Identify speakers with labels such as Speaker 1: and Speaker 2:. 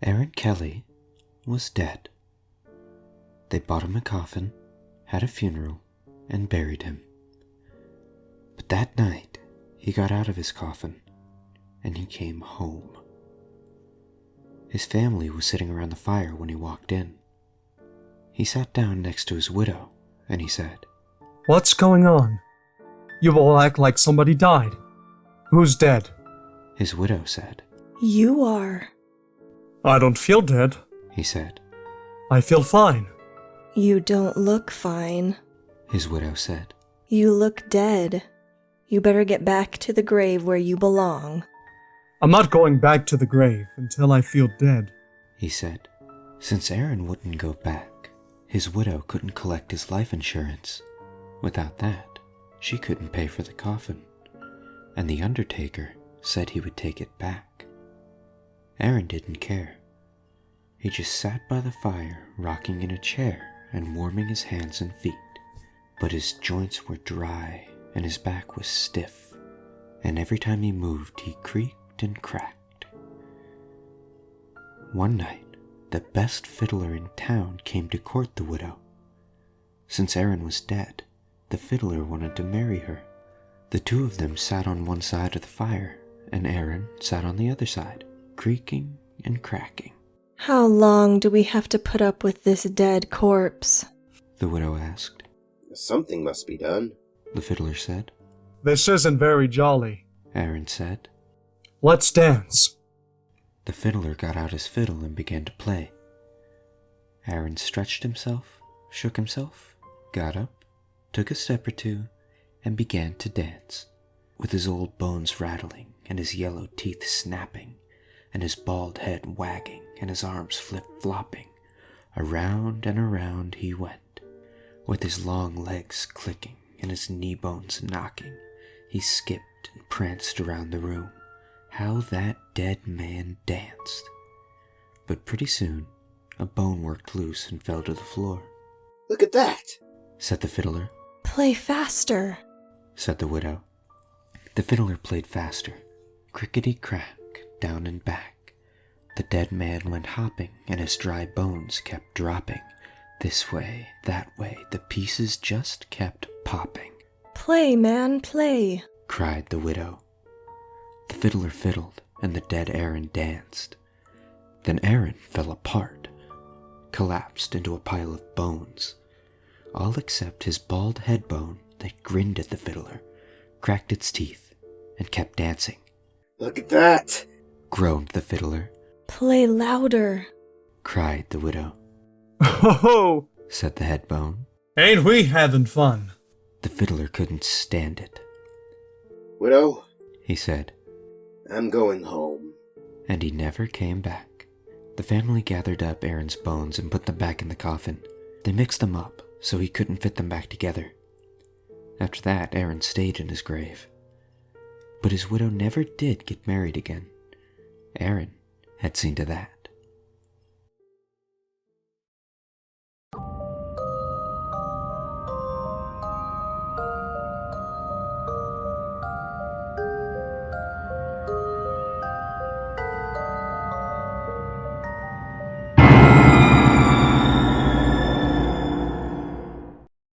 Speaker 1: Aaron Kelly was dead. They bought him a coffin, had a funeral, and buried him. But that night, he got out of his coffin, and he came home. His family was sitting around the fire when he walked in. He sat down next to his widow, and he said,
Speaker 2: "What's going on? You all act like somebody died. Who's dead?"
Speaker 1: His widow said,
Speaker 3: "You are."
Speaker 2: "I don't feel dead,"
Speaker 1: he said.
Speaker 2: "I feel fine."
Speaker 3: "You don't look fine."
Speaker 1: His widow said,
Speaker 3: "You look dead. You better get back to the grave where you belong."
Speaker 2: "I'm not going back to the grave until I feel dead,"
Speaker 1: he said. Since Aaron wouldn't go back, his widow couldn't collect his life insurance. Without that, she couldn't pay for the coffin, and the undertaker said he would take it back. Aaron didn't care. He just sat by the fire, rocking in a chair and warming his hands and feet. But his joints were dry and his back was stiff, and every time he moved, he creaked and cracked. One night, the best fiddler in town came to court the widow. Since Aaron was dead, the fiddler wanted to marry her. The two of them sat on one side of the fire, and Aaron sat on the other side, creaking and cracking.
Speaker 3: "How long do we have to put up with this dead corpse?"
Speaker 1: the widow asked.
Speaker 4: "Something must be done,"
Speaker 1: the fiddler said.
Speaker 2: "This isn't very jolly,"
Speaker 1: Aaron said.
Speaker 2: "Let's dance."
Speaker 1: The fiddler got out his fiddle and began to play. Aaron stretched himself, shook himself, got up, took a step or two, and began to dance, with his old bones rattling and his yellow teeth snapping, and his bald head wagging and his arms flip-flopping. Around and around he went, with his long legs clicking and his knee bones knocking. He skipped and pranced around the room. How that dead man danced! But pretty soon, a bone worked loose and fell to the floor.
Speaker 4: "Look at that,"
Speaker 1: said the fiddler.
Speaker 3: "Play faster,"
Speaker 1: said the widow. The fiddler played faster, crickety-crack, down and back. The dead man went hopping, and his dry bones kept dropping. This way, that way, the pieces just kept popping.
Speaker 3: "Play, man, play,"
Speaker 1: cried the widow. The fiddler fiddled, and the dead Aaron danced. Then Aaron fell apart, collapsed into a pile of bones, all except his bald head bone that grinned at the fiddler, cracked its teeth, and kept dancing.
Speaker 4: "Look at that,"
Speaker 1: groaned the fiddler.
Speaker 3: "Play louder,"
Speaker 1: cried the widow.
Speaker 2: "Ho-ho!"
Speaker 1: said the head bone.
Speaker 2: "Ain't we having fun?"
Speaker 1: The fiddler couldn't stand it.
Speaker 4: "Widow,"
Speaker 1: he said,
Speaker 4: "I'm going home."
Speaker 1: and he never came back. The family gathered up Aaron's bones and put them back in the coffin. They mixed them up so he couldn't fit them back together. After that, Aaron stayed in his grave. But his widow never did get married again. Aaron had seen to that.